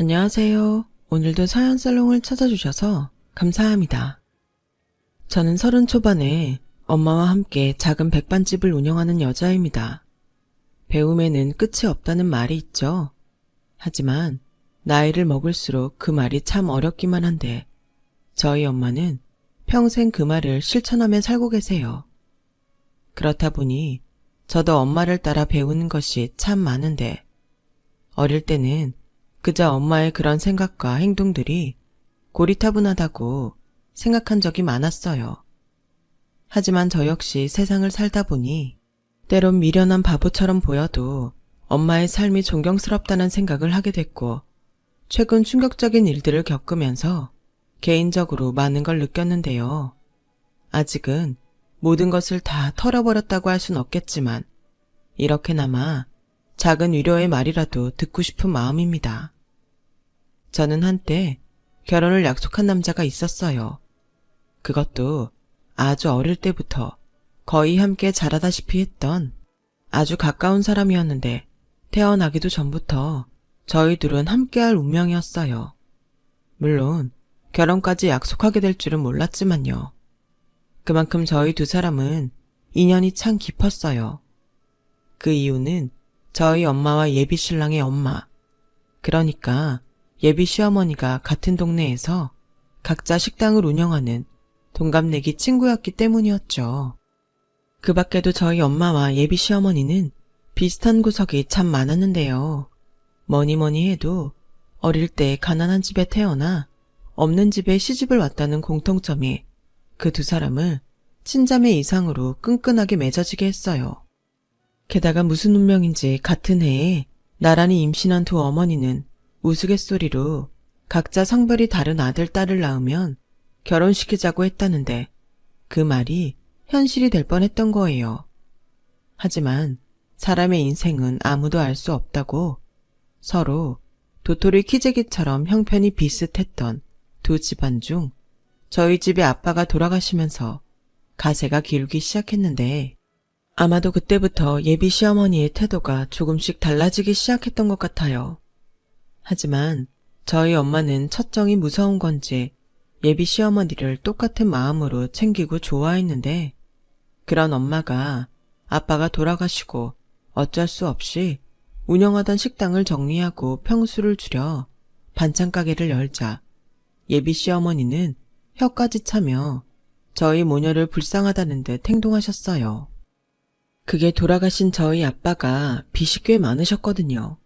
안녕하세요. 오늘도 사연살롱을 찾아주셔서 감사합니다. 저는 30 초반에 엄마와 함께 작은 백반집을 운영하는 여자입니다. 배움에는 끝이 없다는 말이 있죠. 하지만 나이를 먹을수록 그 말이 참 어렵기만 한데 저희 엄마는 평생 그 말을 실천하며 살고 계세요. 그렇다 보니 저도 엄마를 따라 배우는 것이 참 많은데 어릴 때는 그저 엄마의 그런 생각과 행동들이 고리타분하다고 생각한 적이 많았어요. 하지만 저 역시 세상을 살다 보니 때론 미련한 바보처럼 보여도 엄마의 삶이 존경스럽다는 생각을 하게 됐고 최근 충격적인 일들을 겪으면서 개인적으로 많은 걸 느꼈는데요. 아직은 모든 것을 다 털어버렸다고 할 순 없겠지만 이렇게나마 작은 위로의 말이라도 듣고 싶은 마음입니다. 저는 한때 결혼을 약속한 남자가 있었어요. 그것도 아주 어릴 때부터 거의 함께 자라다시피 했던 아주 가까운 사람이었는데 태어나기도 전부터 저희 둘은 함께할 운명이었어요. 물론 결혼까지 약속하게 될 줄은 몰랐지만요. 그만큼 저희 두 사람은 인연이 참 깊었어요. 그 이유는 저희 엄마와 예비 신랑의 엄마, 그러니까 예비 시어머니가 같은 동네에서 각자 식당을 운영하는 동갑내기 친구였기 때문이었죠. 그 밖에도 저희 엄마와 예비 시어머니는 비슷한 구석이 참 많았는데요. 뭐니 해도 어릴 때 가난한 집에 태어나 없는 집에 시집을 왔다는 공통점이 그 두 사람을 친자매 이상으로 끈끈하게 맺어지게 했어요. 게다가 무슨 운명인지 같은 해에 나란히 임신한 두 어머니는 우스갯소리로 각자 성별이 다른 아들, 딸을 낳으면 결혼시키자고 했다는데 그 말이 현실이 될 뻔했던 거예요. 하지만 사람의 인생은 아무도 알 수 없다고 서로 도토리 키재기처럼 형편이 비슷했던 두 집안 중 저희 집의 아빠가 돌아가시면서 가세가 기울기 시작했는데 아마도 그때부터 예비 시어머니의 태도가 조금씩 달라지기 시작했던 것 같아요. 하지만 저희 엄마는 첫정이 무서운 건지 예비 시어머니를 똑같은 마음으로 챙기고 좋아했는데 그런 엄마가 아빠가 돌아가시고 어쩔 수 없이 운영하던 식당을 정리하고 평수를 줄여 반찬 가게를 열자 예비 시어머니는 혀까지 차며 저희 모녀를 불쌍하다는 듯 행동하셨어요. 그게 돌아가신 저희 아빠가 빚이 꽤 많으셨거든요.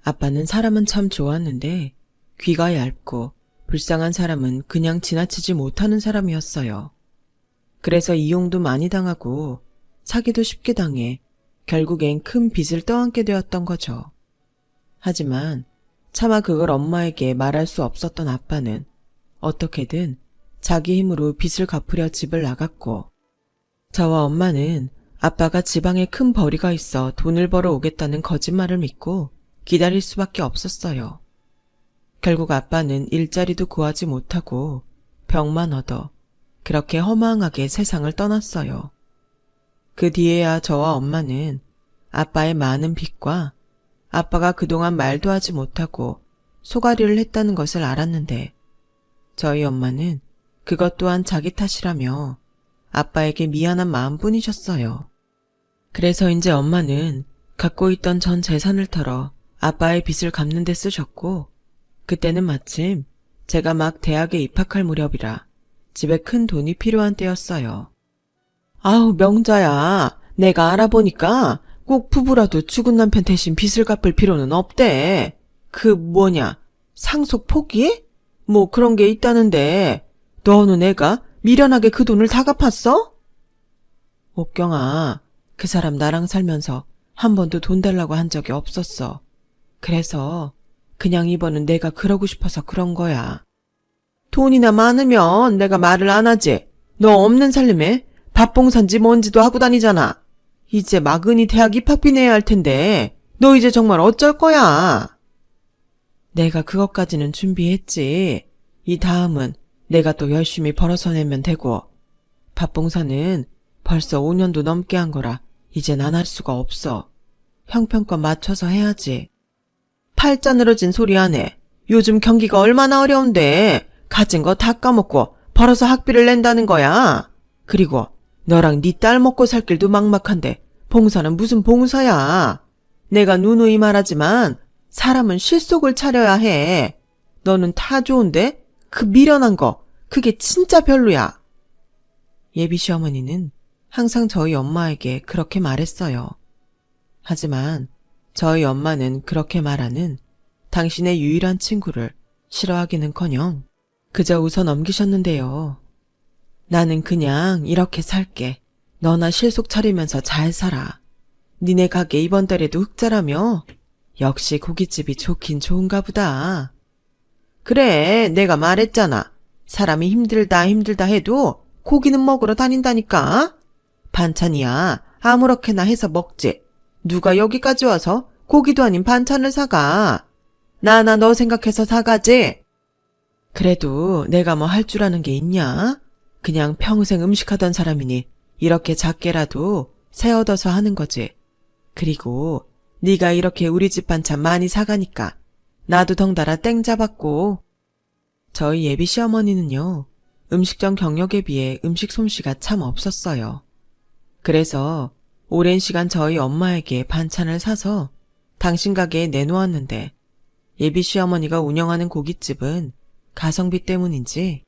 아빠는 사람은 참 좋았는데 귀가 얇고 불쌍한 사람은 그냥 지나치지 못하는 사람이었어요. 그래서 이용도 많이 당하고 사기도 쉽게 당해 결국엔 큰 빚을 떠안게 되었던 거죠. 하지만 차마 그걸 엄마에게 말할 수 없었던 아빠는 어떻게든 자기 힘으로 빚을 갚으려 집을 나갔고 저와 엄마는 아빠가 지방에 큰 벌이가 있어 돈을 벌어 오겠다는 거짓말을 믿고 기다릴 수밖에 없었어요. 결국 아빠는 일자리도 구하지 못하고 병만 얻어 그렇게 허망하게 세상을 떠났어요. 그 뒤에야 저와 엄마는 아빠의 많은 빚과 아빠가 그동안 말도 하지 못하고 소가리를 했다는 것을 알았는데 저희 엄마는 그것 또한 자기 탓이라며 아빠에게 미안한 마음뿐이셨어요. 그래서 이제 엄마는 갖고 있던 전 재산을 털어 아빠의 빚을 갚는 데 쓰셨고 그때는 마침 제가 막 대학에 입학할 무렵이라 집에 큰 돈이 필요한 때였어요. 아우 명자야, 내가 알아보니까 꼭 부부라도 죽은 남편 대신 빚을 갚을 필요는 없대. 상속 포기? 뭐 그런 게 있다는데 너는 애가 미련하게 그 돈을 다 갚았어? 옥경아, 그 사람 나랑 살면서 한 번도 돈 달라고 한 적이 없었어. 그래서 그냥 이번은 내가 그러고 싶어서 그런 거야. 돈이나 많으면 내가 말을 안 하지. 너 없는 살림에 밥봉산지 뭔지도 하고 다니잖아. 이제 막은이 대학 입학비 내야 할 텐데 너 이제 정말 어쩔 거야? 내가 그것까지는 준비했지. 이 다음은 내가 또 열심히 벌어서 내면 되고 밥봉사는 벌써 5년도 넘게 한 거라 이젠 안 할 수가 없어. 형편껏 맞춰서 해야지. 팔자 늘어진 소리 안 해. 요즘 경기가 얼마나 어려운데 가진 거 다 까먹고 벌어서 학비를 낸다는 거야. 그리고 너랑 네 딸 먹고 살 길도 막막한데 봉사는 무슨 봉사야. 내가 누누이 말하지만 사람은 실속을 차려야 해. 너는 다 좋은데 그 미련한 거 그게 진짜 별로야. 예비 시어머니는 항상 저희 엄마에게 그렇게 말했어요. 하지만 저희 엄마는 그렇게 말하는 당신의 유일한 친구를 싫어하기는커녕 그저 웃어 넘기셨는데요. 나는 그냥 이렇게 살게. 너나 실속 차리면서 잘 살아. 니네 가게 이번 달에도 흑자라며? 역시 고깃집이 좋긴 좋은가 보다. 그래, 내가 말했잖아. 사람이 힘들다 해도 고기는 먹으러 다닌다니까. 반찬이야 아무렇게나 해서 먹지. 누가 여기까지 와서 고기도 아닌 반찬을 사가. 나나 너 생각해서 사가지. 그래도 내가 뭐 할 줄 아는 게 있냐? 그냥 평생 음식하던 사람이니 이렇게 작게라도 새 얻어서 하는 거지. 그리고 네가 이렇게 우리 집 반찬 많이 사가니까 나도 덩달아 땡 잡았고. 저희 예비 시어머니는요, 음식점 경력에 비해 음식 솜씨가 참 없었어요. 그래서 오랜 시간 저희 엄마에게 반찬을 사서 당신 가게에 내놓았는데 예비 시어머니가 운영하는 고깃집은 가성비 때문인지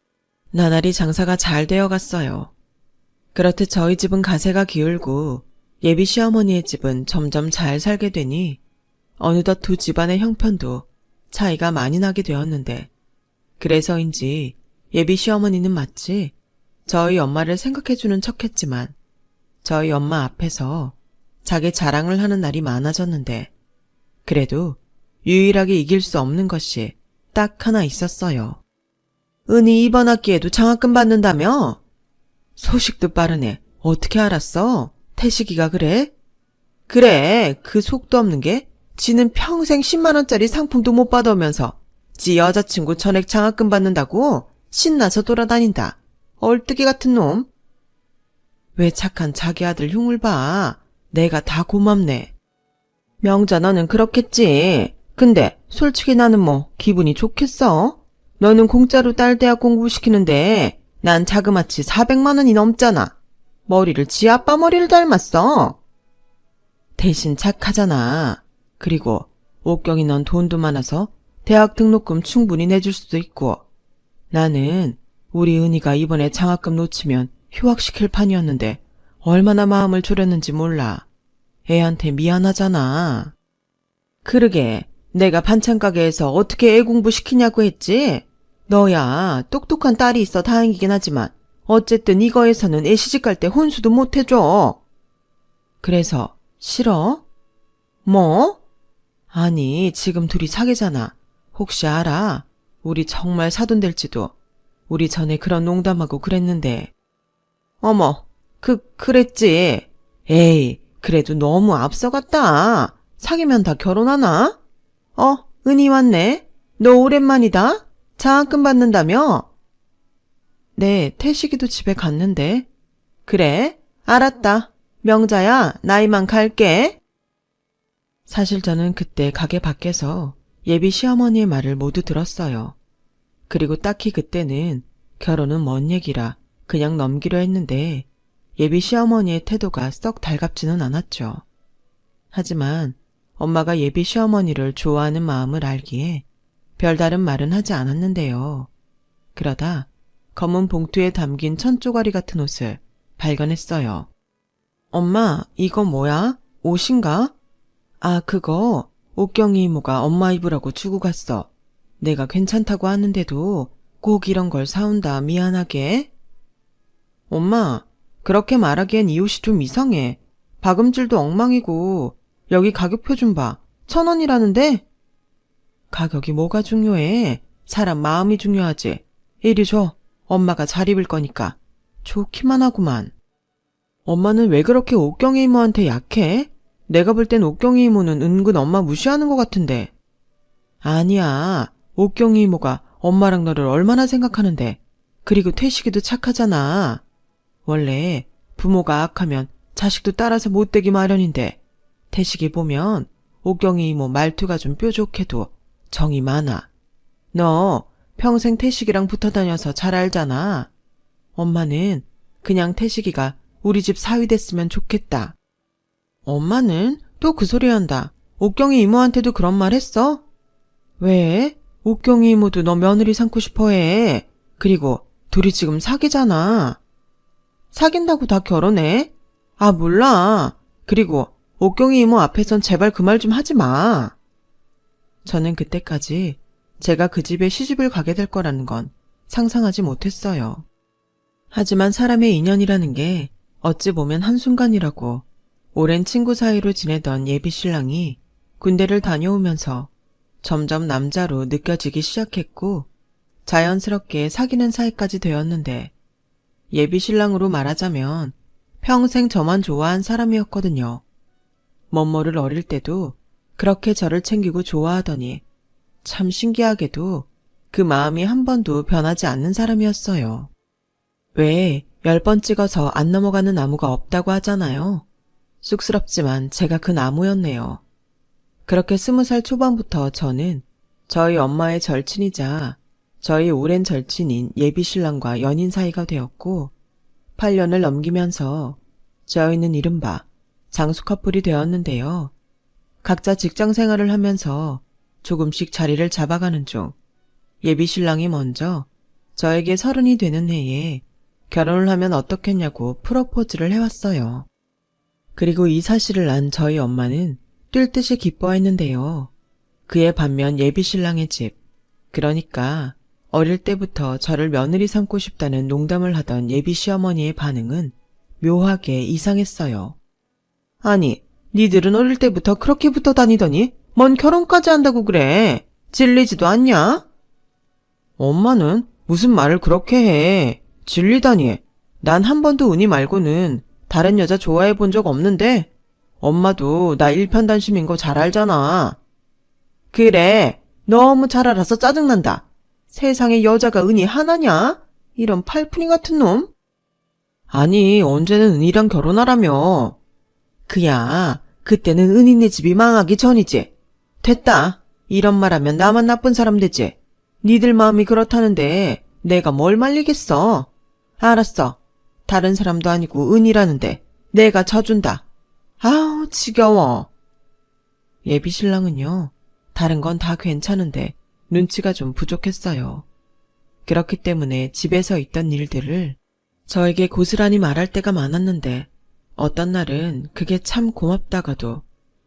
나날이 장사가 잘 되어 갔어요. 그렇듯 저희 집은 가세가 기울고 예비 시어머니의 집은 점점 잘 살게 되니 어느덧 두 집안의 형편도 차이가 많이 나게 되었는데, 그래서인지 예비 시어머니는 마치 저희 엄마를 생각해주는 척했지만 저희 엄마 앞에서 자기 자랑을 하는 날이 많아졌는데, 그래도 유일하게 이길 수 없는 것이 딱 하나 있었어요. 은희 이번 학기에도 장학금 받는다며? 소식도 빠르네. 어떻게 알았어? 태식이가 그래? 그래, 그 속도 없는 게 지는 평생 10만원짜리 상품도 못 받으면서 지 여자친구 전액 장학금 받는다고 신나서 돌아다닌다. 얼뜨기 같은 놈. 왜 착한 자기 아들 흉을 봐. 내가 다 고맙네. 명자 너는 그렇겠지. 근데 솔직히 나는 뭐 기분이 좋겠어? 너는 공짜로 딸 대학 공부시키는데 난 자그마치 400만 원이 넘잖아. 머리를 지 아빠 머리를 닮았어. 대신 착하잖아. 그리고 옥경이 넌 돈도 많아서 대학 등록금 충분히 내줄 수도 있고, 나는 우리 은희가 이번에 장학금 놓치면 휴학시킬 판이었는데 얼마나 마음을 졸였는지 몰라. 애한테 미안하잖아. 그러게 내가 반찬가게에서 어떻게 애 공부시키냐고 했지? 너야 똑똑한 딸이 있어 다행이긴 하지만 어쨌든 이거에서는 애 시집갈 때 혼수도 못 해줘. 그래서 싫어? 뭐? 아니 지금 둘이 사귀잖아. 혹시 알아? 우리 정말 사돈 될지도. 우리 전에 그런 농담하고 그랬는데. 어머, 그랬지. 에이, 그래도 너무 앞서갔다. 사귀면 다 결혼하나? 은희 왔네. 너 오랜만이다. 장학금 받는다며? 네, 태식이도 집에 갔는데. 그래? 알았다. 명자야, 나 이만 갈게. 사실 저는 그때 가게 밖에서 예비 시어머니의 말을 모두 들었어요. 그리고 딱히 그때는 결혼은 먼 얘기라 그냥 넘기려 했는데 예비 시어머니의 태도가 썩 달갑지는 않았죠. 하지만 엄마가 예비 시어머니를 좋아하는 마음을 알기에 별다른 말은 하지 않았는데요. 그러다 검은 봉투에 담긴 천조가리 같은 옷을 발견했어요. 엄마, 이거 뭐야? 옷인가? 아, 그거 옥경이 이모가 엄마 입으라고 주고 갔어. 내가 괜찮다고 하는데도 꼭 이런 걸 사온다 미안하게. 엄마, 그렇게 말하기엔 이 옷이 좀 이상해. 박음질도 엉망이고 여기 가격표 좀 봐. 1,000원이라는데? 가격이 뭐가 중요해? 사람 마음이 중요하지. 이리 줘. 엄마가 잘 입을 거니까. 좋기만 하구만. 엄마는 왜 그렇게 옥경이 이모한테 약해? 내가 볼 땐 옥경이 이모는 은근 엄마 무시하는 것 같은데. 아니야. 옥경이 이모가 엄마랑 너를 얼마나 생각하는데. 그리고 태식이도 착하잖아. 원래 부모가 악하면 자식도 따라서 못되기 마련인데 태식이 보면 옥경이 이모 말투가 좀 뾰족해도 정이 많아. 너 평생 태식이랑 붙어 다녀서 잘 알잖아. 엄마는 그냥 태식이가 우리 집 사위 됐으면 좋겠다. 엄마는 또 그 소리 한다. 옥경이 이모한테도 그런 말 했어? 왜? 옥경이 이모도 너 며느리 삼고 싶어 해. 그리고 둘이 지금 사귀잖아. 사귄다고 다 결혼해? 아, 몰라. 그리고 옥경이 이모 앞에선 제발 그 말 좀 하지 마. 저는 그때까지 제가 그 집에 시집을 가게 될 거라는 건 상상하지 못했어요. 하지만 사람의 인연이라는 게 어찌 보면 한순간이라고 오랜 친구 사이로 지내던 예비 신랑이 군대를 다녀오면서 점점 남자로 느껴지기 시작했고 자연스럽게 사귀는 사이까지 되었는데 예비 신랑으로 말하자면 평생 저만 좋아한 사람이었거든요. 멋모를 어릴 때도 그렇게 저를 챙기고 좋아하더니 참 신기하게도 그 마음이 한 번도 변하지 않는 사람이었어요. 왜 10번 찍어서 안 넘어가는 나무가 없다고 하잖아요. 쑥스럽지만 제가 그 나무였네요. 그렇게 20살 초반부터 저는 저희 엄마의 절친이자 저희 오랜 절친인 예비 신랑과 연인 사이가 되었고 8년을 넘기면서 저희는 이른바 장수 커플이 되었는데요. 각자 직장 생활을 하면서 조금씩 자리를 잡아가는 중 예비 신랑이 먼저 저에게 30이 되는 해에 결혼을 하면 어떻겠냐고 프로포즈를 해왔어요. 그리고 이 사실을 안 저희 엄마는 뛸 듯이 기뻐했는데요. 그에 반면 예비 신랑의 집, 그러니까 어릴 때부터 저를 며느리 삼고 싶다는 농담을 하던 예비 시어머니의 반응은 묘하게 이상했어요. 아니, 니들은 어릴 때부터 그렇게 붙어 다니더니 뭔 결혼까지 한다고 그래. 질리지도 않냐? 엄마는 무슨 말을 그렇게 해. 질리다니. 난 한 번도 은희 말고는 다른 여자 좋아해 본 적 없는데 엄마도 나 일편단심인 거 잘 알잖아. 그래, 너무 잘 알아서 짜증난다. 세상에 여자가 은희 하나냐? 이런 팔푼이 같은 놈? 아니, 언제는 은희랑 결혼하라며. 그야, 그때는 은희네 집이 망하기 전이지. 됐다. 이런 말하면 나만 나쁜 사람 되지. 니들 마음이 그렇다는데 내가 뭘 말리겠어. 알았어. 다른 사람도 아니고 은희라는데 내가 져준다. 아우, 지겨워. 예비 신랑은요, 다른 건 다 괜찮은데 눈치가 좀 부족했어요. 그렇기 때문에 집에서 있던 일들을 저에게 고스란히 말할 때가 많았는데 어떤 날은 그게 참 고맙다가도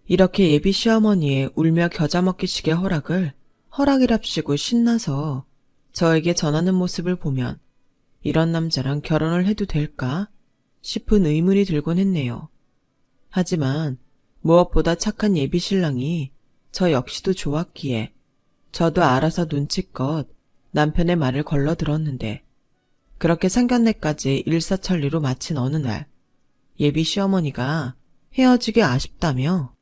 이렇게 예비 시어머니의 울며 겨자 먹기식의 허락이랍시고 신나서 저에게 전하는 모습을 보면 이런 남자랑 결혼을 해도 될까 싶은 의문이 들곤 했네요. 하지만 무엇보다 착한 예비 신랑이 저 역시도 좋았기에 저도 알아서 눈치껏 남편의 말을 걸러 들었는데 그렇게 상견례까지 일사천리로 마친 어느 날 예비 시어머니가 헤어지기 아쉽다며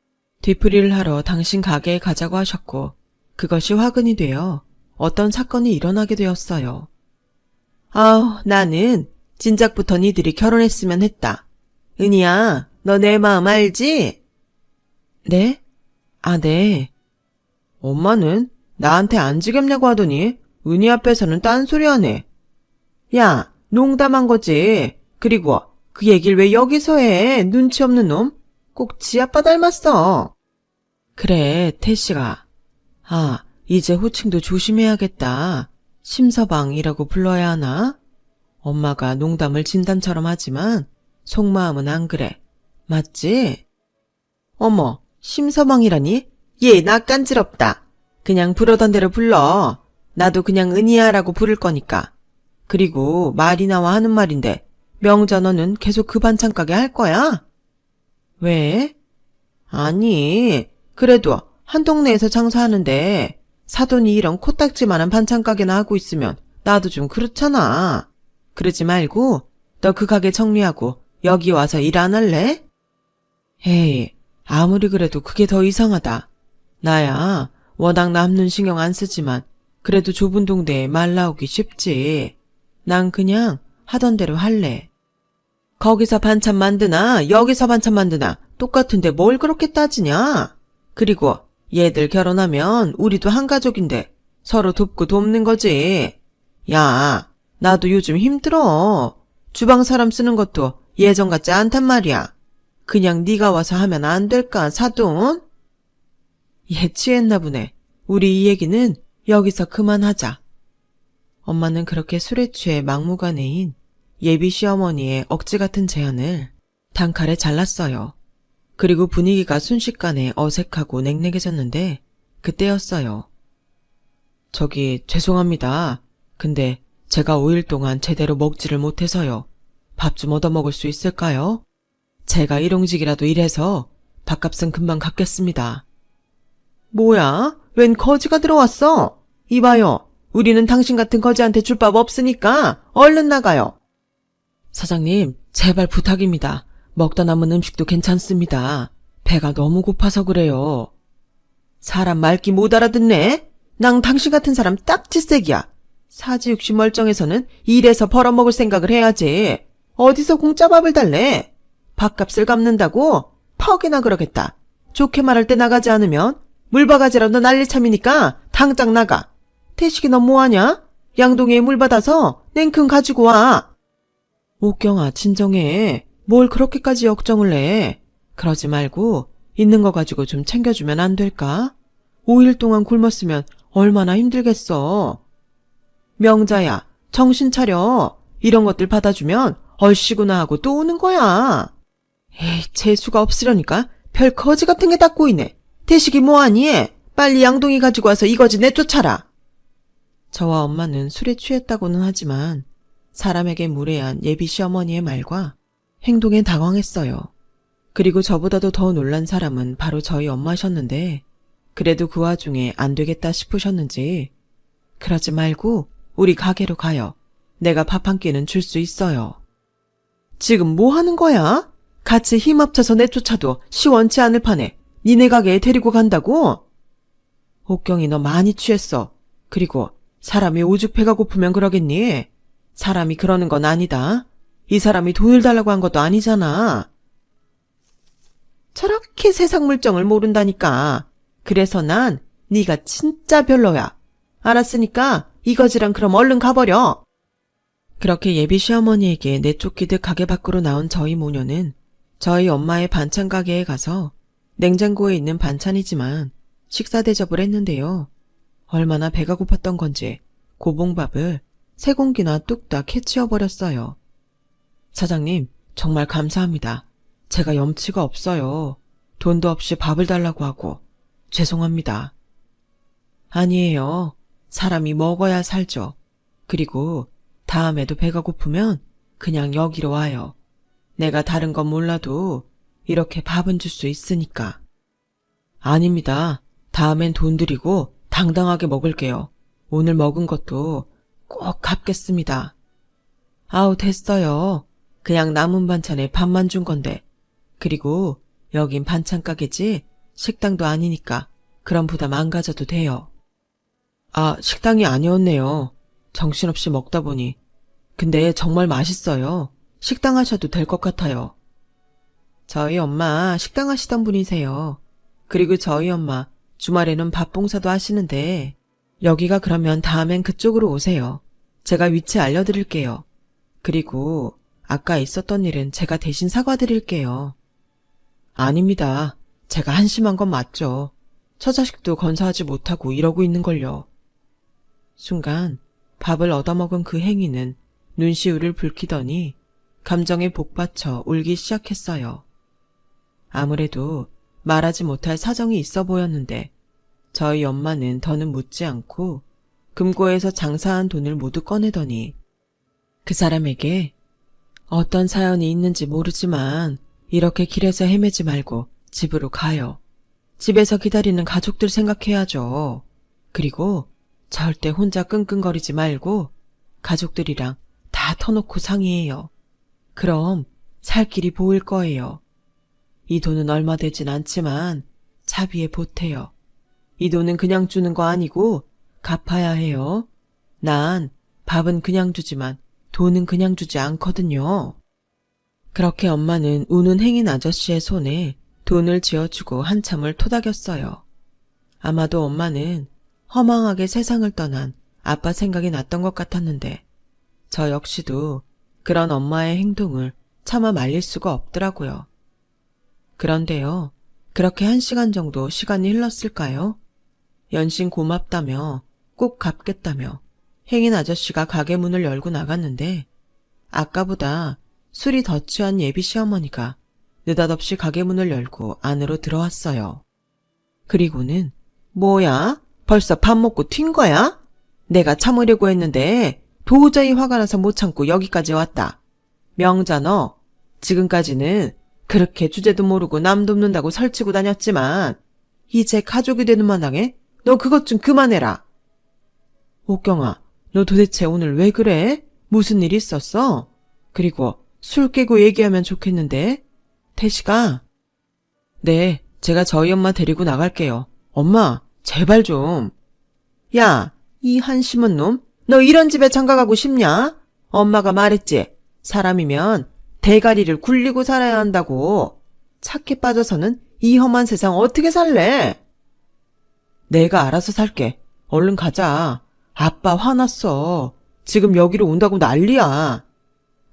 뒤풀이를 하러 당신 가게에 가자고 하셨고 그것이 화근이 되어 어떤 사건이 일어나게 되었어요. 아우, 나는 진작부터 니들이 결혼했으면 했다. 은희야, 너 내 마음 알지? 네? 아, 네. 엄마는 나한테 안 지겹냐고 하더니 은희 앞에서는 딴소리 하네. 야, 농담한 거지. 그리고 그 얘기를 왜 여기서 해? 눈치 없는 놈? 꼭 지 아빠 닮았어. 그래, 태씨가. 아, 이제 호칭도 조심해야겠다. 심서방이라고 불러야 하나? 엄마가 농담을 진담처럼 하지만 속마음은 안 그래. 맞지? 어머, 심서방이라니? 얘 낯간지럽다. 그냥 부르던 대로 불러. 나도 그냥 은희야라고 부를 거니까. 그리고 말이 나와 하는 말인데 명자 너는 계속 그 반찬 가게 할 거야? 왜? 아니, 그래도 한 동네에서 장사하는데 사돈이 이런 코딱지만한 반찬 가게나 하고 있으면 나도 좀 그렇잖아. 그러지 말고 너 그 가게 정리하고 여기 와서 일 안 할래? 에이, 아무리 그래도 그게 더 이상하다. 나야 워낙 남는 신경 안 쓰지만 그래도 좁은 동네에 말 나오기 쉽지. 난 그냥 하던 대로 할래. 거기서 반찬 만드나 여기서 반찬 만드나 똑같은데 뭘 그렇게 따지냐? 그리고 얘들 결혼하면 우리도 한 가족인데 서로 돕고 돕는 거지. 야, 나도 요즘 힘들어. 주방 사람 쓰는 것도 예전 같지 않단 말이야. 그냥 네가 와서 하면 안 될까, 사돈? 얘 취했나 보네. 우리 이 얘기는 여기서 그만하자. 엄마는 그렇게 술에 취해 막무가내인 예비 시어머니의 억지 같은 제안을 단칼에 잘랐어요. 그리고 분위기가 순식간에 어색하고 냉랭해졌는데 그때였어요. 저기 죄송합니다. 근데 제가 5일 동안 제대로 먹지를 못해서요. 밥 좀 얻어먹을 수 있을까요? 제가 일용직이라도 일해서 밥값은 금방 갚겠습니다. 뭐야? 웬 거지가 들어왔어? 이봐요. 우리는 당신 같은 거지한테 줄 밥 없으니까 얼른 나가요. 사장님, 제발 부탁입니다. 먹다 남은 음식도 괜찮습니다. 배가 너무 고파서 그래요. 사람 말귀 못 알아듣네? 난 당신 같은 사람 딱지색이야. 사지육시 멀쩡해서는 일해서 벌어먹을 생각을 해야지. 어디서 공짜 밥을 달래? 밥값을 갚는다고? 퍽이나 그러겠다. 좋게 말할 때 나가지 않으면 물바가지라도 난리참이니까 당장 나가. 태식이 너 뭐하냐? 양동이에 물 받아서 냉큼 가지고 와. 옥경아, 진정해. 뭘 그렇게까지 역정을 내. 그러지 말고 있는 거 가지고 좀 챙겨주면 안 될까? 5일 동안 굶었으면 얼마나 힘들겠어. 명자야, 정신 차려. 이런 것들 받아주면 얼씨구나 하고 또 오는 거야. 에이, 재수가 없으려니까 별 거지 같은 게 다 꼬이네. 태식이 뭐하니? 빨리 양동이 가지고 와서 이거지 내쫓아라. 저와 엄마는 술에 취했다고는 하지만 사람에게 무례한 예비 시어머니의 말과 행동에 당황했어요. 그리고 저보다도 더 놀란 사람은 바로 저희 엄마셨는데 그래도 그 와중에 안 되겠다 싶으셨는지 그러지 말고 우리 가게로 가요. 내가 밥 한 끼는 줄 수 있어요. 지금 뭐 하는 거야? 같이 힘 합쳐서 내쫓아도 시원치 않을 판에 니네 가게에 데리고 간다고? 옥경이 너 많이 취했어. 그리고 사람이 오죽 배가 고프면 그러겠니? 사람이 그러는 건 아니다. 이 사람이 돈을 달라고 한 것도 아니잖아. 저렇게 세상 물정을 모른다니까. 그래서 난 네가 진짜 별로야. 알았으니까 이거지랑 그럼 얼른 가버려. 그렇게 예비 시어머니에게 내쫓기듯 가게 밖으로 나온 저희 모녀는 저희 엄마의 반찬 가게에 가서 냉장고에 있는 반찬이지만 식사 대접을 했는데요. 얼마나 배가 고팠던 건지 고봉밥을 3공기나 뚝딱 해치워버렸어요. 사장님, 정말 감사합니다. 제가 염치가 없어요. 돈도 없이 밥을 달라고 하고 죄송합니다. 아니에요. 사람이 먹어야 살죠. 그리고 다음에도 배가 고프면 그냥 여기로 와요. 내가 다른 건 몰라도 이렇게 밥은 줄 수 있으니까. 아닙니다. 다음엔 돈 드리고 당당하게 먹을게요. 오늘 먹은 것도 꼭 갚겠습니다. 아우, 됐어요. 그냥 남은 반찬에 밥만 준 건데. 그리고 여긴 반찬 가게지 식당도 아니니까 그런 부담 안 가져도 돼요. 아, 식당이 아니었네요. 정신없이 먹다 보니. 근데 정말 맛있어요. 식당 하셔도 될 것 같아요. 저희 엄마 식당 하시던 분이세요. 그리고 저희 엄마 주말에는 밥 봉사도 하시는데 여기가 그러면 다음엔 그쪽으로 오세요. 제가 위치 알려드릴게요. 그리고 아까 있었던 일은 제가 대신 사과드릴게요. 아닙니다. 제가 한심한 건 맞죠. 처자식도 건사하지 못하고 이러고 있는걸요. 순간 밥을 얻어먹은 그 행위는 눈시울을 붉히더니 감정에 복받쳐 울기 시작했어요. 아무래도 말하지 못할 사정이 있어 보였는데 저희 엄마는 더는 묻지 않고 금고에서 장사한 돈을 모두 꺼내더니 그 사람에게 어떤 사연이 있는지 모르지만 이렇게 길에서 헤매지 말고 집으로 가요. 집에서 기다리는 가족들 생각해야죠. 그리고 절대 혼자 끙끙거리지 말고 가족들이랑 다 터놓고 상의해요. 그럼 살 길이 보일 거예요. 이 돈은 얼마 되진 않지만 자비에 보태요. 이 돈은 그냥 주는 거 아니고 갚아야 해요. 난 밥은 그냥 주지만 돈은 그냥 주지 않거든요. 그렇게 엄마는 우는 행인 아저씨의 손에 돈을 쥐어주고 한참을 토닥였어요. 아마도 엄마는 허망하게 세상을 떠난 아빠 생각이 났던 것 같았는데 저 역시도 그런 엄마의 행동을 차마 말릴 수가 없더라고요. 그런데요, 그렇게 1시간 정도 시간이 흘렀을까요? 연신 고맙다며 꼭 갚겠다며 행인 아저씨가 가게 문을 열고 나갔는데 아까보다 술이 더 취한 예비 시어머니가 느닷없이 가게 문을 열고 안으로 들어왔어요. 그리고는 뭐야? 벌써 밥 먹고 튄 거야? 내가 참으려고 했는데 도저히 화가 나서 못 참고 여기까지 왔다. 명자 너 지금까지는 그렇게 주제도 모르고 남 돕는다고 설치고 다녔지만 이제 가족이 되는 마당에 너 그것 좀 그만해라. 옥경아, 너 도대체 오늘 왜 그래? 무슨 일 있었어? 그리고 술 깨고 얘기하면 좋겠는데. 태식아. 네, 제가 저희 엄마 데리고 나갈게요. 엄마, 제발 좀. 야, 이 한심한 놈, 너 이런 집에 장가가고 싶냐? 엄마가 말했지. 사람이면 대가리를 굴리고 살아야 한다고. 착해 빠져서는 이 험한 세상 어떻게 살래? 내가 알아서 살게. 얼른 가자. 아빠 화났어. 지금 여기로 온다고 난리야.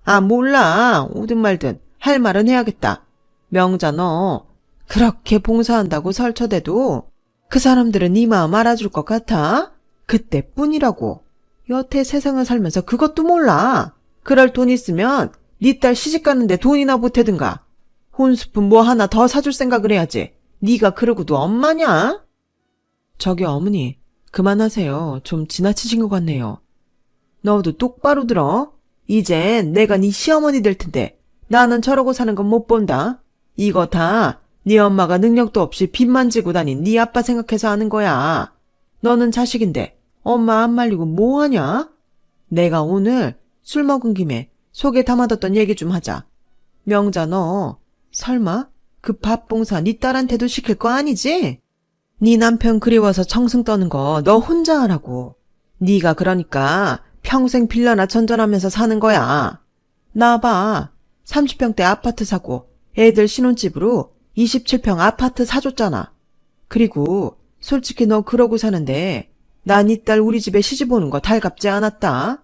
아, 몰라. 오든 말든 할 말은 해야겠다. 명자 너 그렇게 봉사한다고 설쳐대도 그 사람들은 네 마음 알아줄 것 같아? 그때뿐이라고. 여태 세상을 살면서 그것도 몰라. 그럴 돈 있으면 네 딸 시집가는데 돈이나 보태든가. 혼수품 뭐 하나 더 사줄 생각을 해야지. 네가 그러고도 엄마냐? 저기 어머니, 그만하세요. 좀 지나치신 것 같네요. 너도 똑바로 들어. 이제 내가 네 시어머니 될 텐데 나는 저러고 사는 건 못 본다. 이거 다 네 엄마가 능력도 없이 빚만 지고 다닌 네 아빠 생각해서 하는 거야. 너는 자식인데 엄마 안 말리고 뭐하냐? 내가 오늘 술 먹은 김에 속에 담아뒀던 얘기 좀 하자. 명자 너 설마 그 밥 봉사 네 딸한테도 시킬 거 아니지? 네 남편 그리워서 청승 떠는 거 너 혼자 하라고. 네가 그러니까 평생 빌라나 전전하면서 사는 거야. 나 봐. 30평대 아파트 사고 애들 신혼집으로 27평 아파트 사줬잖아. 그리고 솔직히 너 그러고 사는데 나 네 딸 우리 집에 시집 오는 거 달갑지 않았다.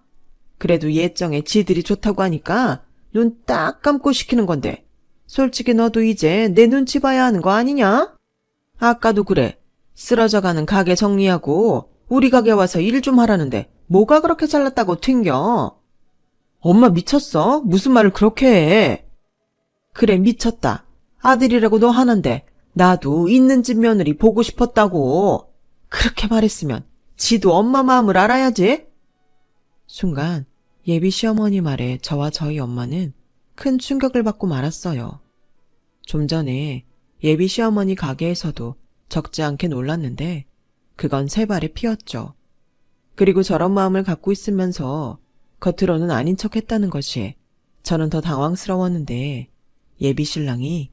그래도 예정에 지들이 좋다고 하니까 눈 딱 감고 시키는 건데 솔직히 너도 이제 내 눈치 봐야 하는 거 아니냐? 아까도 그래. 쓰러져가는 가게 정리하고 우리 가게 와서 일 좀 하라는데 뭐가 그렇게 잘났다고 튕겨? 엄마 미쳤어? 무슨 말을 그렇게 해? 그래 미쳤다. 아들이라고 너 하는데 나도 있는 집 며느리 보고 싶었다고. 그렇게 말했으면 지도 엄마 마음을 알아야지. 순간 예비 시어머니 말에 저와 저희 엄마는 큰 충격을 받고 말았어요. 좀 전에 예비 시어머니 가게에서도 적지 않게 놀랐는데 그건 세 발의 피였죠. 그리고 저런 마음을 갖고 있으면서 겉으로는 아닌 척했다는 것이 저는 더 당황스러웠는데 예비 신랑이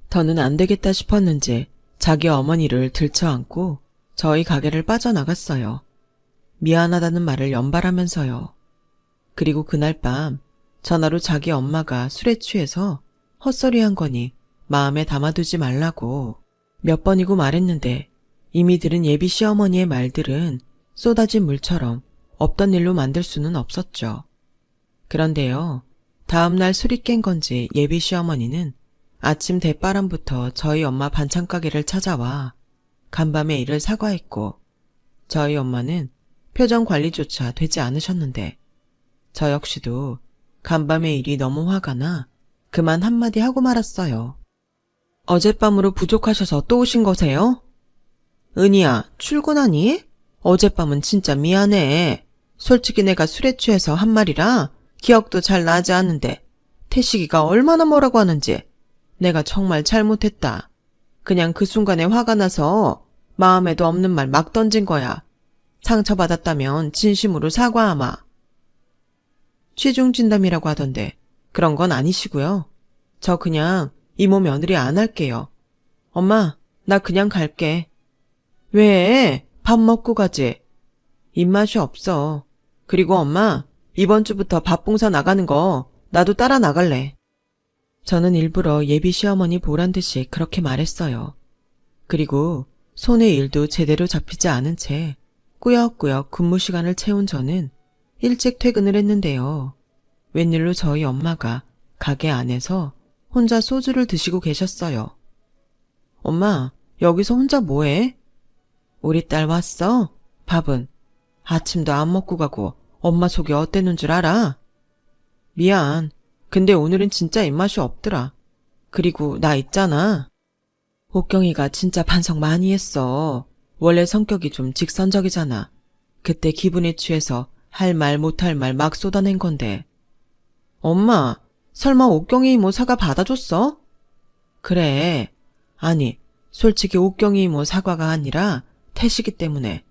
더는 안 되겠다 싶었는지 자기 어머니를 들쳐안고 저희 가게를 빠져나갔어요. 미안하다는 말을 연발하면서요. 그리고 그날 밤 전화로 자기 엄마가 술에 취해서 헛소리한 거니 마음에 담아두지 말라고 몇 번이고 말했는데 이미 들은 예비 시어머니의 말들은 쏟아진 물처럼 없던 일로 만들 수는 없었죠. 그런데요, 다음날 술이 깬 건지 예비 시어머니는 아침 대바람부터 저희 엄마 반찬 가게를 찾아와 간밤에 일을 사과했고 저희 엄마는 표정 관리조차 되지 않으셨는데 저 역시도 간밤의 일이 너무 화가 나 그만 한마디 하고 말았어요. 어젯밤으로 부족하셔서 또 오신 거세요? 은희야, 출근하니? 어젯밤은 진짜 미안해. 솔직히 내가 술에 취해서 한 말이라 기억도 잘 나지 않는데 태식이가 얼마나 뭐라고 하는지 내가 정말 잘못했다. 그냥 그 순간에 화가 나서 마음에도 없는 말 막 던진 거야. 상처받았다면 진심으로 사과하마. 취중진담이라고 하던데 그런 건 아니시고요. 저 그냥 이모 며느리 안 할게요. 엄마, 나 그냥 갈게. 왜? 밥 먹고 가지. 입맛이 없어. 그리고 엄마, 이번 주부터 밥 봉사 나가는 거 나도 따라 나갈래. 저는 일부러 예비 시어머니 보란 듯이 그렇게 말했어요. 그리고 손의 일도 제대로 잡히지 않은 채 꾸역꾸역 근무 시간을 채운 저는 일찍 퇴근을 했는데요. 웬일로 저희 엄마가 가게 안에서 혼자 소주를 드시고 계셨어요. 엄마, 여기서 혼자 뭐해? 우리 딸 왔어? 밥은? 아침도 안 먹고 가고 엄마 속이 어땠는 줄 알아? 미안. 근데 오늘은 진짜 입맛이 없더라. 그리고 나 있잖아. 옥경이가 진짜 반성 많이 했어. 원래 성격이 좀 직선적이잖아. 그때 기분에 취해서 할 말 못할 말 막 쏟아낸 건데. 엄마, 설마 옥경이 이모 사과 받아줬어? 그래. 아니, 솔직히 옥경이 이모 사과가 아니라 태식이 때문에.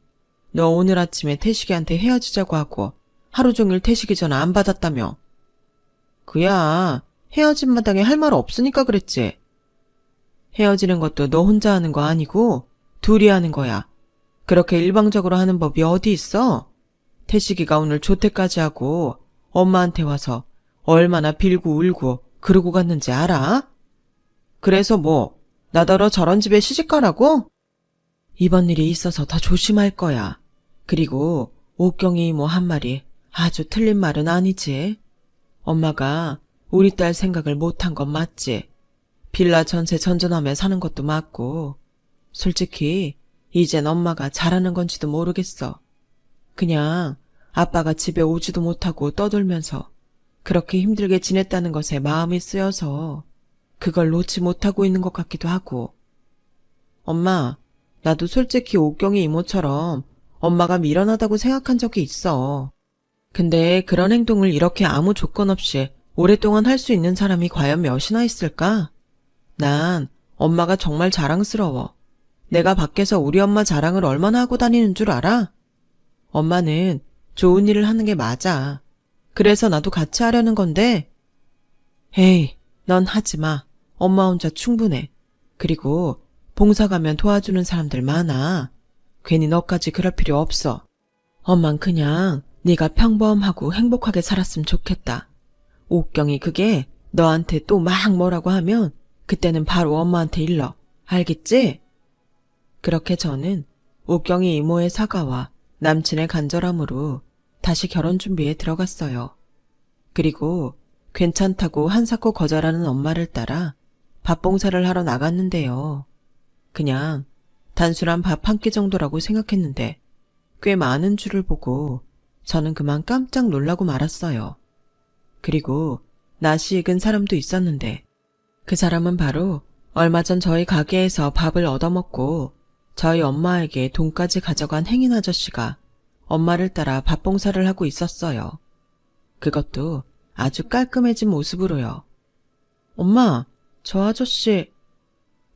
너 오늘 아침에 태식이한테 헤어지자고 하고 하루 종일 태식이 전화 안 받았다며. 그야, 헤어진 마당에 할 말 없으니까 그랬지. 헤어지는 것도 너 혼자 하는 거 아니고 둘이 하는 거야. 그렇게 일방적으로 하는 법이 어디 있어? 태식이가 오늘 조퇴까지 하고 엄마한테 와서 얼마나 빌고 울고 그러고 갔는지 알아? 그래서 뭐, 나더러 저런 집에 시집가라고? 이번 일이 있어서 더 조심할 거야. 그리고 옥경이 이모 한 말이 아주 틀린 말은 아니지. 엄마가 우리 딸 생각을 못한 건 맞지. 빌라 전세 전전하며 사는 것도 맞고. 솔직히 이젠 엄마가 잘하는 건지도 모르겠어. 그냥 아빠가 집에 오지도 못하고 떠돌면서 그렇게 힘들게 지냈다는 것에 마음이 쓰여서 그걸 놓지 못하고 있는 것 같기도 하고. 엄마, 나도 솔직히 옥경이 이모처럼 엄마가 미련하다고 생각한 적이 있어. 근데 그런 행동을 이렇게 아무 조건 없이 오랫동안 할 수 있는 사람이 과연 몇이나 있을까? 난 엄마가 정말 자랑스러워. 내가 밖에서 우리 엄마 자랑을 얼마나 하고 다니는 줄 알아? 엄마는 좋은 일을 하는 게 맞아. 그래서 나도 같이 하려는 건데. 에이, 넌 하지 마. 엄마 혼자 충분해. 그리고 봉사 가면 도와주는 사람들 많아. 괜히 너까지 그럴 필요 없어. 엄만 그냥 네가 평범하고 행복하게 살았으면 좋겠다. 옥경이 그게 너한테 또 막 뭐라고 하면 그때는 바로 엄마한테 일러. 알겠지? 그렇게 저는 옥경이 이모의 사과와 남친의 간절함으로 다시 결혼 준비에 들어갔어요. 그리고 괜찮다고 한사코 거절하는 엄마를 따라 밥 봉사를 하러 나갔는데요. 그냥 단순한 밥 한 끼 정도라고 생각했는데 꽤 많은 줄을 보고 저는 그만 깜짝 놀라고 말았어요. 그리고 낯이 익은 사람도 있었는데 그 사람은 바로 얼마 전 저희 가게에서 밥을 얻어먹고 저희 엄마에게 돈까지 가져간 행인 아저씨가 엄마를 따라 밥 봉사를 하고 있었어요. 그것도 아주 깔끔해진 모습으로요. 엄마, 저 아저씨.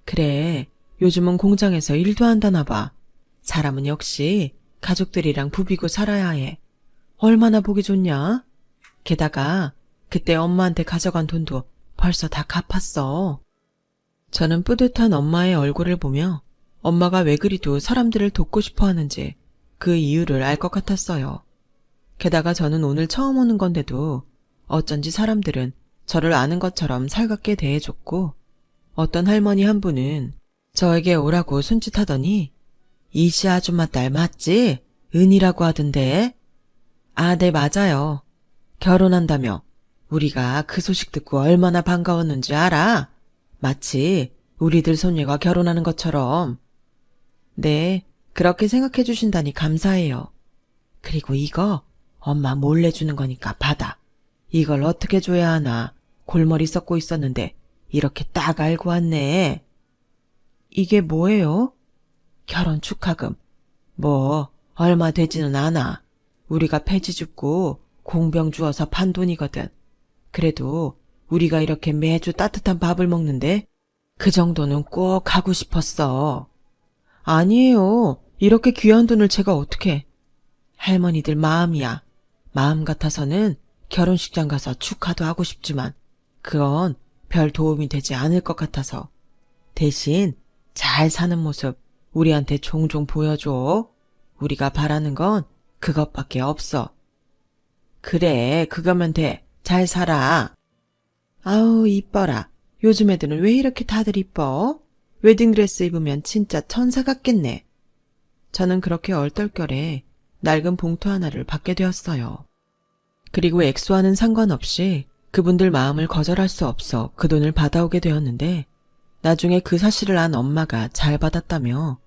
그래, 요즘은 공장에서 일도 한다나 봐. 사람은 역시 가족들이랑 부비고 살아야 해. 얼마나 보기 좋냐? 게다가 그때 엄마한테 가져간 돈도 벌써 다 갚았어. 저는 뿌듯한 엄마의 얼굴을 보며 엄마가 왜 그리도 사람들을 돕고 싶어 하는지 그 이유를 알 것 같았어요. 게다가 저는 오늘 처음 오는 건데도 어쩐지 사람들은 저를 아는 것처럼 살갑게 대해줬고 어떤 할머니 한 분은 저에게 오라고 손짓하더니 이씨 아줌마 딸 맞지? 은이라고 하던데. 아, 네 맞아요. 결혼한다며. 우리가 그 소식 듣고 얼마나 반가웠는지 알아? 마치 우리들 손녀가 결혼하는 것처럼. 네, 그렇게 생각해 주신다니 감사해요. 그리고 이거 엄마 몰래 주는 거니까 받아. 이걸 어떻게 줘야 하나 골머리 썩고 있었는데 이렇게 딱 알고 왔네. 이게 뭐예요? 결혼 축하금. 뭐 얼마 되지는 않아. 우리가 폐지 줍고 공병 주어서 판 돈이거든. 그래도 우리가 이렇게 매주 따뜻한 밥을 먹는데 그 정도는 꼭 하고 싶었어. 아니에요. 이렇게 귀한 돈을 제가 어떻게. 할머니들 마음이야. 마음 같아서는 결혼식장 가서 축하도 하고 싶지만 그건 별 도움이 되지 않을 것 같아서. 대신 잘 사는 모습 우리한테 종종 보여줘. 우리가 바라는 건 그것밖에 없어. 그래, 그거면 돼. 잘 살아. 아우, 이뻐라. 요즘 애들은 왜 이렇게 다들 이뻐? 웨딩드레스 입으면 진짜 천사 같겠네. 저는 그렇게 얼떨결에 낡은 봉투 하나를 받게 되었어요. 그리고 액수와는 상관없이 그분들 마음을 거절할 수 없어 그 돈을 받아오게 되었는데 나중에 그 사실을 안 엄마가 잘 받았다며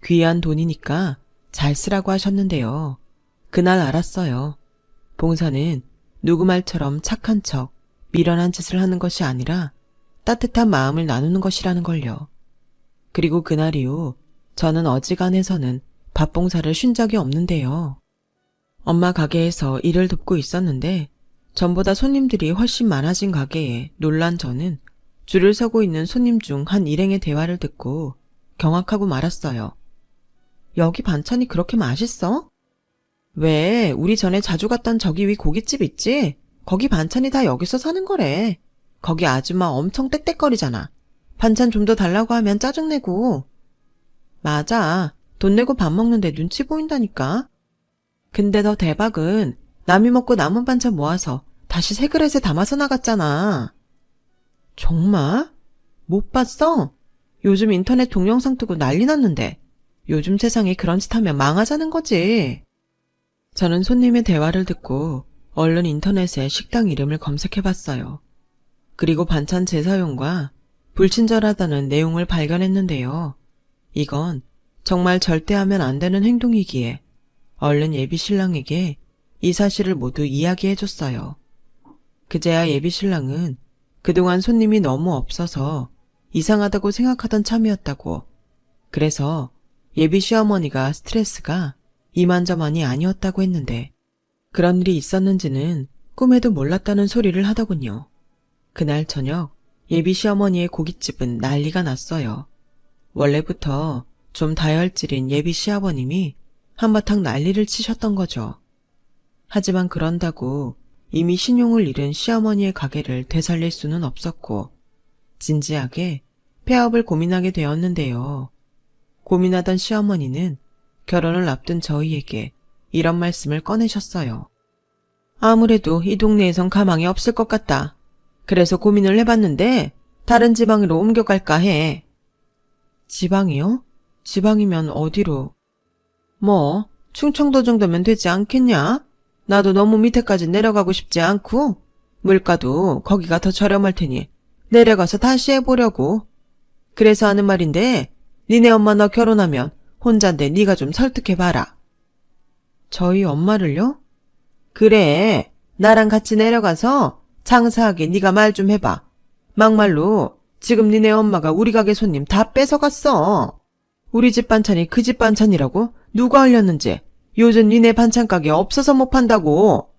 귀한 돈이니까 잘 쓰라고 하셨는데요. 그날 알았어요. 봉사는 누구 말처럼 착한 척, 미련한 짓을 하는 것이 아니라 따뜻한 마음을 나누는 것이라는 걸요. 그리고 그날 이후 저는 어지간해서는 밥봉사를 쉰 적이 없는데요. 엄마 가게에서 일을 돕고 있었는데 전보다 손님들이 훨씬 많아진 가게에 놀란 저는 줄을 서고 있는 손님 중 한 일행의 대화를 듣고 경악하고 말았어요. 여기 반찬이 그렇게 맛있어? 왜 우리 전에 자주 갔던 저기 위 고깃집 있지? 거기 반찬이 다 여기서 사는 거래. 거기 아줌마 엄청 떽떽거리잖아. 반찬 좀 더 달라고 하면 짜증내고. 맞아. 돈 내고 밥 먹는데 눈치 보인다니까. 근데 더 대박은 남이 먹고 남은 반찬 모아서 다시 새 그릇에 담아서 나갔잖아. 정말? 못 봤어? 요즘 인터넷 동영상 뜨고 난리 났는데. 요즘 세상에 그런 짓 하면 망하자는 거지. 저는 손님의 대화를 듣고 얼른 인터넷에 식당 이름을 검색해봤어요. 그리고 반찬 재사용과 불친절하다는 내용을 발견했는데요. 이건 정말 절대 하면 안 되는 행동이기에 얼른 예비신랑에게 이 사실을 모두 이야기해줬어요. 그제야 예비신랑은 그동안 손님이 너무 없어서 이상하다고 생각하던 참이었다고. 그래서 예비시어머니가 스트레스가 이만저만이 아니었다고 했는데 그런 일이 있었는지는 꿈에도 몰랐다는 소리를 하더군요. 그날 저녁 예비시어머니의 고깃집은 난리가 났어요. 원래부터 좀 다혈질인 예비시아버님이 한바탕 난리를 치셨던 거죠. 하지만 그런다고 이미 신용을 잃은 시어머니의 가게를 되살릴 수는 없었고 진지하게 폐업을 고민하게 되었는데요. 고민하던 시어머니는 결혼을 앞둔 저희에게 이런 말씀을 꺼내셨어요. 아무래도 이 동네에선 가망이 없을 것 같다. 그래서 고민을 해봤는데 다른 지방으로 옮겨갈까 해. 지방이요? 지방이면 어디로? 뭐 충청도 정도면 되지 않겠냐? 나도 너무 밑에까지 내려가고 싶지 않고 물가도 거기가 더 저렴할 테니 내려가서 다시 해보려고. 그래서 하는 말인데 니네 엄마 너 결혼하면 혼자인데 네가 좀 설득해봐라. 저희 엄마를요? 그래, 나랑 같이 내려가서 장사하게 네가 말 좀 해봐. 막말로 지금 니네 엄마가 우리 가게 손님 다 뺏어갔어. 우리 집 반찬이 그 집 반찬이라고 누가 알렸는지 요즘 니네 반찬 가게 없어서 못 판다고.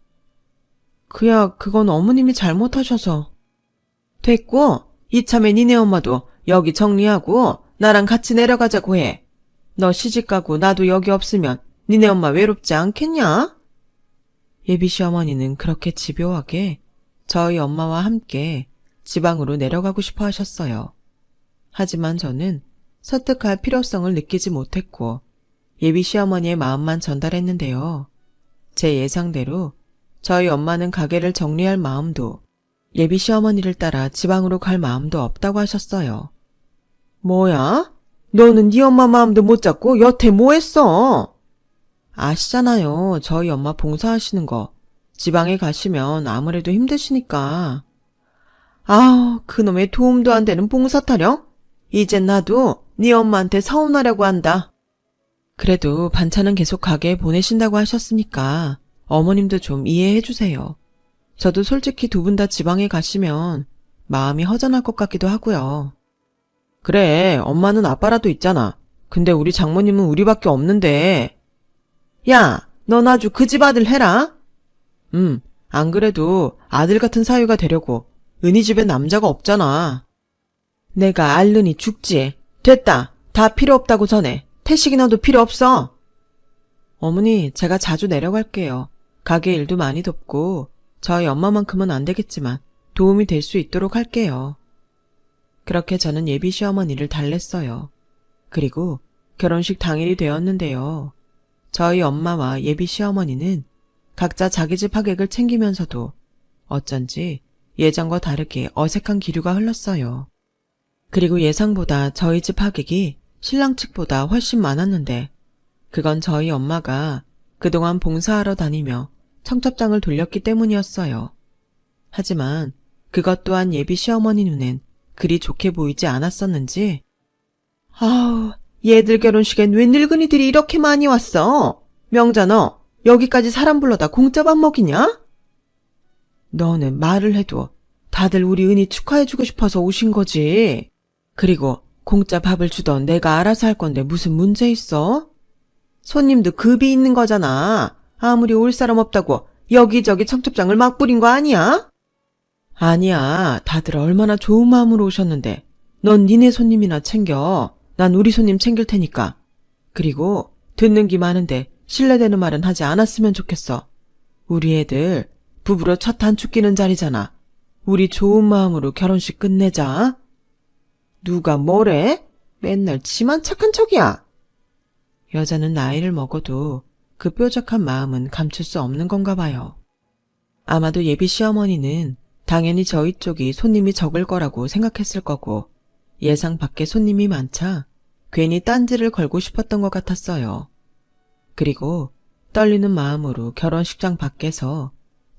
그야 그건 어머님이 잘못하셔서. 됐고 이참에 니네 엄마도 여기 정리하고 나랑 같이 내려가자고 해. 너 시집가고 나도 여기 없으면 니네 엄마 외롭지 않겠냐? 예비시어머니는 그렇게 집요하게 저희 엄마와 함께 지방으로 내려가고 싶어 하셨어요. 하지만 저는 설득할 필요성을 느끼지 못했고 예비시어머니의 마음만 전달했는데요. 제 예상대로 저희 엄마는 가게를 정리할 마음도 예비시어머니를 따라 지방으로 갈 마음도 없다고 하셨어요. 뭐야? 너는 네 엄마 마음도 못 잡고 여태 뭐 했어? 아시잖아요. 저희 엄마 봉사하시는 거. 지방에 가시면 아무래도 힘드시니까. 아우, 그놈의 도움도 안 되는 봉사 타령? 이젠 나도 네 엄마한테 서운하려고 한다. 그래도 반찬은 계속 가게에 보내신다고 하셨으니까 어머님도 좀 이해해 주세요. 저도 솔직히 두 분 다 지방에 가시면 마음이 허전할 것 같기도 하고요. 그래, 엄마는 아빠라도 있잖아. 근데 우리 장모님은 우리밖에 없는데. 야, 넌 아주 그 집 아들 해라. 안 그래도 아들 같은 사위가 되려고 은희 집에 남자가 없잖아. 내가 앓느니 죽지. 됐다. 다 필요 없다고 전해. 태식이 너도 필요 없어. 어머니, 제가 자주 내려갈게요. 가게 일도 많이 돕고 저희 엄마만큼은 안 되겠지만 도움이 될 수 있도록 할게요. 그렇게 저는 예비 시어머니를 달랬어요. 그리고 결혼식 당일이 되었는데요. 저희 엄마와 예비 시어머니는 각자 자기 집 하객을 챙기면서도 어쩐지 예전과 다르게 어색한 기류가 흘렀어요. 그리고 예상보다 저희 집 하객이 신랑 측보다 훨씬 많았는데 그건 저희 엄마가 그동안 봉사하러 다니며 청첩장을 돌렸기 때문이었어요. 하지만 그것 또한 예비 시어머니 눈엔 그리 좋게 보이지 않았었는지 아우, 얘들 결혼식엔 왜 늙은이들이 이렇게 많이 왔어? 명자 너 여기까지 사람 불러다 공짜 밥 먹이냐? 너는 말을 해도 다들 우리 은희 축하해주고 싶어서 오신 거지. 그리고 공짜 밥을 주던 내가 알아서 할 건데 무슨 문제 있어? 손님도 급이 있는 거잖아. 아무리 올 사람 없다고 여기저기 청첩장을 막 뿌린 거 아니야? 아니야. 다들 얼마나 좋은 마음으로 오셨는데 넌 니네 손님이나 챙겨. 난 우리 손님 챙길 테니까. 그리고 듣는 기 많은데 실례되는 말은 하지 않았으면 좋겠어. 우리 애들 부부로 첫 단축 끼는 자리잖아. 우리 좋은 마음으로 결혼식 끝내자. 누가 뭐래? 맨날 지만 착한 척이야. 여자는 나이를 먹어도 그 뾰족한 마음은 감출 수 없는 건가 봐요. 아마도 예비 시어머니는 당연히 저희 쪽이 손님이 적을 거라고 생각했을 거고 예상 밖의 손님이 많자 괜히 딴지를 걸고 싶었던 것 같았어요. 그리고 떨리는 마음으로 결혼식장 밖에서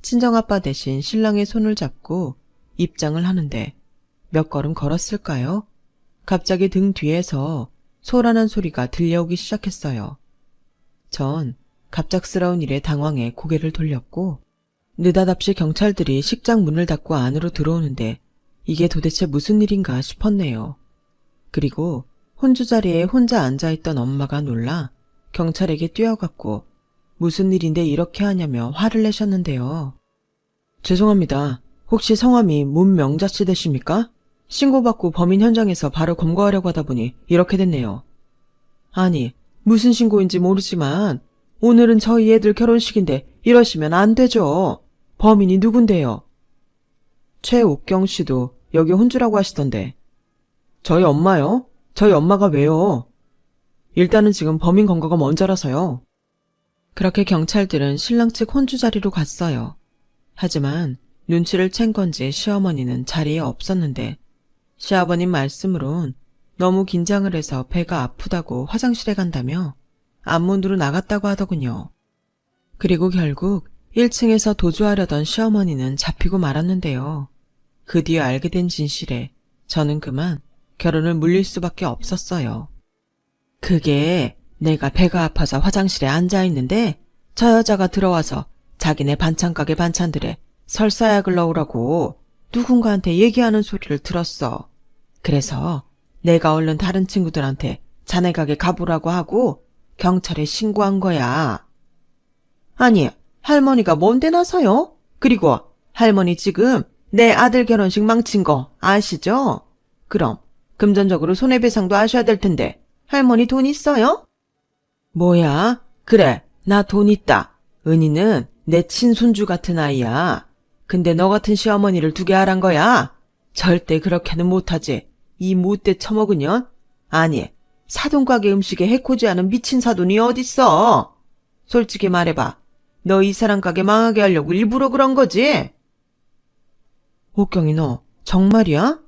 친정아빠 대신 신랑의 손을 잡고 입장을 하는데 몇 걸음 걸었을까요? 갑자기 등 뒤에서 소란한 소리가 들려오기 시작했어요. 전 갑작스러운 일에 당황해 고개를 돌렸고 느닷없이 경찰들이 식장 문을 닫고 안으로 들어오는데 이게 도대체 무슨 일인가 싶었네요. 그리고 혼주 자리에 혼자 앉아있던 엄마가 놀라 경찰에게 뛰어갔고 무슨 일인데 이렇게 하냐며 화를 내셨는데요. 죄송합니다. 혹시 성함이 문명자 씨 되십니까? 신고받고 범인 현장에서 바로 검거하려고 하다 보니 이렇게 됐네요. 아니, 무슨 신고인지 모르지만 오늘은 저희 애들 결혼식인데 이러시면 안 되죠. 범인이 누군데요? 최옥경 씨도 여기 혼주라고 하시던데. 저희 엄마요? 저희 엄마가 왜요? 일단은 지금 범인 검거가 먼저라서요. 그렇게 경찰들은 신랑 측 혼주 자리로 갔어요. 하지만 눈치를 챈 건지 시어머니는 자리에 없었는데 시아버님 말씀으론 너무 긴장을 해서 배가 아프다고 화장실에 간다며 앞문으로 나갔다고 하더군요. 그리고 결국 1층에서 도주하려던 시어머니는 잡히고 말았는데요. 그 뒤에 알게 된 진실에 저는 그만 결혼을 물릴 수밖에 없었어요. 그게 내가 배가 아파서 화장실에 앉아있는데 저 여자가 들어와서 자기네 반찬가게 반찬들에 설사약을 넣으라고 누군가한테 얘기하는 소리를 들었어. 그래서 내가 얼른 다른 친구들한테 자네 가게 가보라고 하고 경찰에 신고한 거야. 아니, 할머니가 뭔데 나서요? 그리고 할머니 지금 내 아들 결혼식 망친 거 아시죠? 그럼 금전적으로 손해배상도 하셔야 될 텐데 할머니 돈 있어요? 뭐야? 그래, 나 돈 있다. 은희는 내 친손주 같은 아이야. 근데 너 같은 시어머니를 두게 하란 거야? 절대 그렇게는 못하지. 이 못돼 처먹은 년? 아니, 사돈가게 음식에 해코지 않은 미친 사돈이 어딨어? 솔직히 말해봐. 너 이 사람 가게 망하게 하려고 일부러 그런 거지? 옥경이 너 정말이야?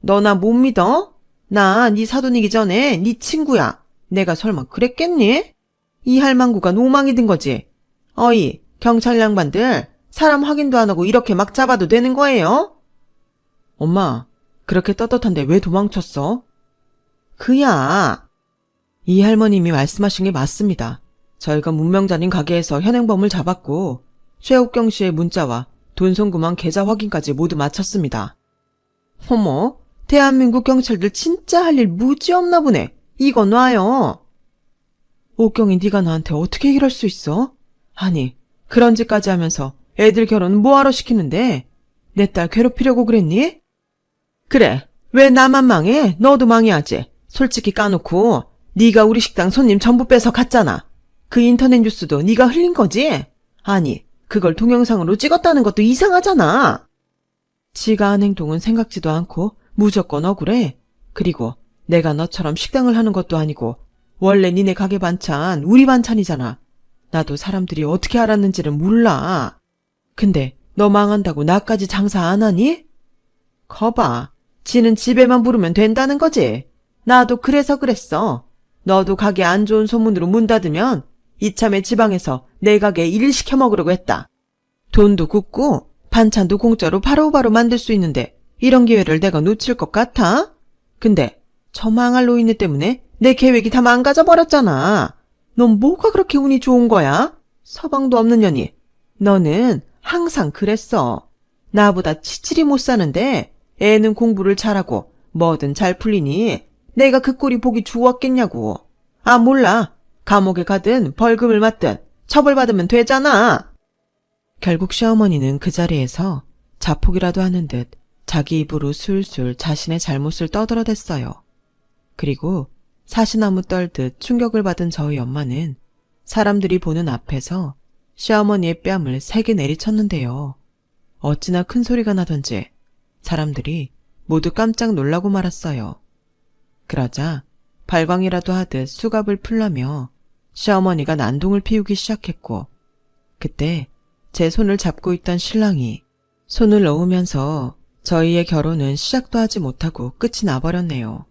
너 나 못 믿어? 나 네 사돈이기 전에 네 친구야. 내가 설마 그랬겠니? 이 할망구가 노망이 든 거지. 어이, 경찰 양반들 사람 확인도 안 하고 이렇게 막 잡아도 되는 거예요? 엄마, 그렇게 떳떳한데 왜 도망쳤어? 그야. 이 할머님이 말씀하신 게 맞습니다. 저희가 문명자님 가게에서 현행범을 잡았고 최옥경 씨의 문자와 돈 송금한 계좌 확인까지 모두 마쳤습니다. 어머, 대한민국 경찰들 진짜 할 일 무지 없나 보네. 이거 놔요. 옥경이 네가 나한테 어떻게 이럴 수 있어? 아니, 그런 짓까지 하면서 애들 결혼 뭐하러 시키는데? 내 딸 괴롭히려고 그랬니? 그래, 왜 나만 망해? 너도 망해야지. 솔직히 까놓고 네가 우리 식당 손님 전부 뺏어 갔잖아. 그 인터넷 뉴스도 네가 흘린 거지? 아니, 그걸 동영상으로 찍었다는 것도 이상하잖아. 지가 한 행동은 생각지도 않고 무조건 억울해. 그리고 내가 너처럼 식당을 하는 것도 아니고 원래 니네 가게 반찬 우리 반찬이잖아. 나도 사람들이 어떻게 알았는지는 몰라. 근데 너 망한다고 나까지 장사 안 하니? 거봐, 지는 집에만 부르면 된다는 거지. 나도 그래서 그랬어. 너도 가게 안 좋은 소문으로 문 닫으면 이참에 지방에서 내 가게에 일을 시켜 먹으려고 했다. 돈도 굽고 반찬도 공짜로 바로바로 만들 수 있는데 이런 기회를 내가 놓칠 것 같아? 근데 저 망할 노인네 때문에 내 계획이 다 망가져 버렸잖아. 넌 뭐가 그렇게 운이 좋은 거야? 서방도 없는 년이. 너는 항상 그랬어. 나보다 치질이 못 사는데 애는 공부를 잘하고 뭐든 잘 풀리니 내가 그 꼴이 보기 좋았겠냐고. 아, 몰라. 감옥에 가든 벌금을 맞든 처벌받으면 되잖아. 결국 시어머니는 그 자리에서 자폭이라도 하는 듯 자기 입으로 술술 자신의 잘못을 떠들어댔어요. 그리고 사시나무 떨듯 충격을 받은 저희 엄마는 사람들이 보는 앞에서 시어머니의 뺨을 세게 내리쳤는데요. 어찌나 큰 소리가 나던지 사람들이 모두 깜짝 놀라고 말았어요. 그러자 발광이라도 하듯 수갑을 풀라며 시어머니가 난동을 피우기 시작했고, 그때 제 손을 잡고 있던 신랑이 손을 놓으면서 저희의 결혼은 시작도 하지 못하고 끝이 나버렸네요.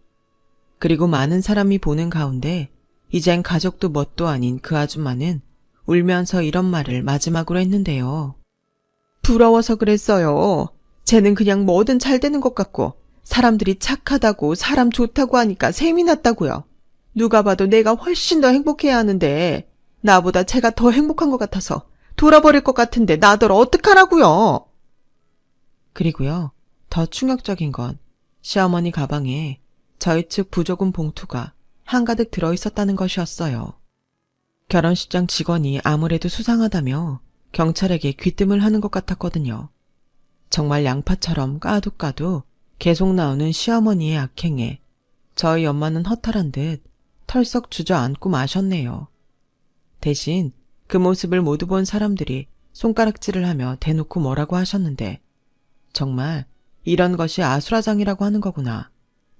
그리고 많은 사람이 보는 가운데 이젠 가족도 뭣도 아닌 그 아줌마는 울면서 이런 말을 마지막으로 했는데요. 부러워서 그랬어요. 쟤는 그냥 뭐든 잘 되는 것 같고 사람들이 착하다고 사람 좋다고 하니까 셈이 났다고요. 누가 봐도 내가 훨씬 더 행복해야 하는데 나보다 쟤가 더 행복한 것 같아서 돌아버릴 것 같은데 나더러 어떡하라고요. 그리고요, 더 충격적인 건 시어머니 가방에 저희 측 부조금 봉투가 한가득 들어있었다는 것이었어요. 결혼식장 직원이 아무래도 수상하다며 경찰에게 귀뜸을 하는 것 같았거든요. 정말 양파처럼 까도 까도 계속 나오는 시어머니의 악행에 저희 엄마는 허탈한 듯 털썩 주저앉고 마셨네요. 대신 그 모습을 모두 본 사람들이 손가락질을 하며 대놓고 뭐라고 하셨는데 정말 이런 것이 아수라장이라고 하는 거구나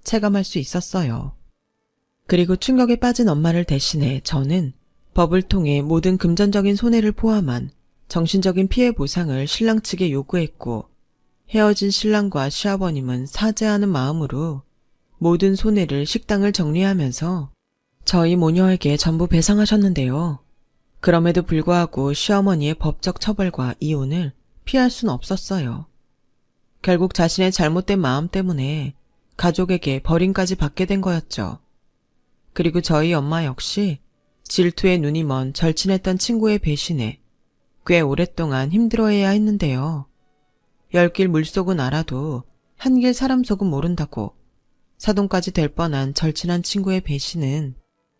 체감할 수 있었어요. 그리고 충격에 빠진 엄마를 대신해 저는 법을 통해 모든 금전적인 손해를 포함한 정신적인 피해 보상을 신랑 측에 요구했고, 헤어진 신랑과 시아버님은 사죄하는 마음으로 모든 손해를 식당을 정리하면서 저희 모녀에게 전부 배상하셨는데요. 그럼에도 불구하고 시어머니의 법적 처벌과 이혼을 피할 순 없었어요. 결국 자신의 잘못된 마음 때문에 가족에게 버림까지 받게 된 거였죠. 그리고 저희 엄마 역시 질투에 눈이 먼 절친했던 친구의 배신에 꽤 오랫동안 힘들어해야 했는데요. 열길 물속은 알아도 한길 사람 속은 모른다고 사돈까지 될 뻔한 절친한 친구의 배신은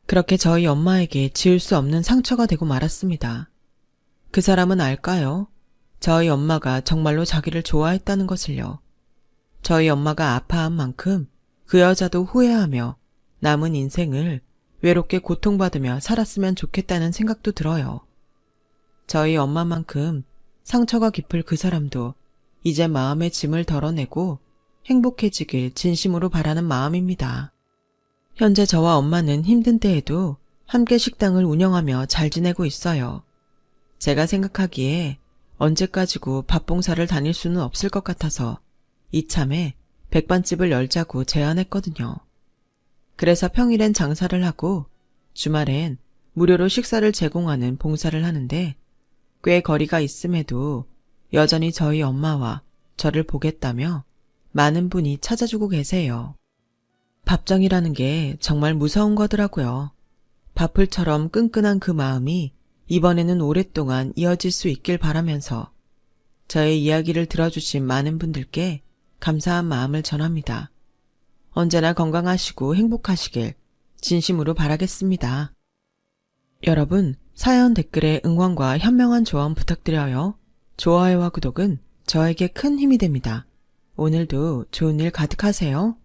그렇게 저희 엄마에게 지울 수 없는 상처가 되고 말았습니다. 그 사람은 알까요? 저희 엄마가 정말로 자기를 좋아했다는 것을요. 저희 엄마가 아파한 만큼 그 여자도 후회하며 남은 인생을 외롭게 고통받으며 살았으면 좋겠다는 생각도 들어요. 저희 엄마만큼 상처가 깊을 그 사람도 이제 마음의 짐을 덜어내고 행복해지길 진심으로 바라는 마음입니다. 현재 저와 엄마는 힘든 때에도 함께 식당을 운영하며 잘 지내고 있어요. 제가 생각하기에 언제까지고 밥봉사를 다닐 수는 없을 것 같아서 이참에 백반집을 열자고 제안했거든요. 그래서 평일엔 장사를 하고 주말엔 무료로 식사를 제공하는 봉사를 하는데 꽤 거리가 있음에도 여전히 저희 엄마와 저를 보겠다며 많은 분이 찾아주고 계세요. 밥정이라는 게 정말 무서운 거더라고요. 밥풀처럼 끈끈한 그 마음이 이번에는 오랫동안 이어질 수 있길 바라면서 저의 이야기를 들어주신 많은 분들께 감사한 마음을 전합니다. 언제나 건강하시고 행복하시길 진심으로 바라겠습니다. 여러분, 사연 댓글에 응원과 현명한 조언 부탁드려요. 좋아요와 구독은 저에게 큰 힘이 됩니다. 오늘도 좋은 일 가득하세요.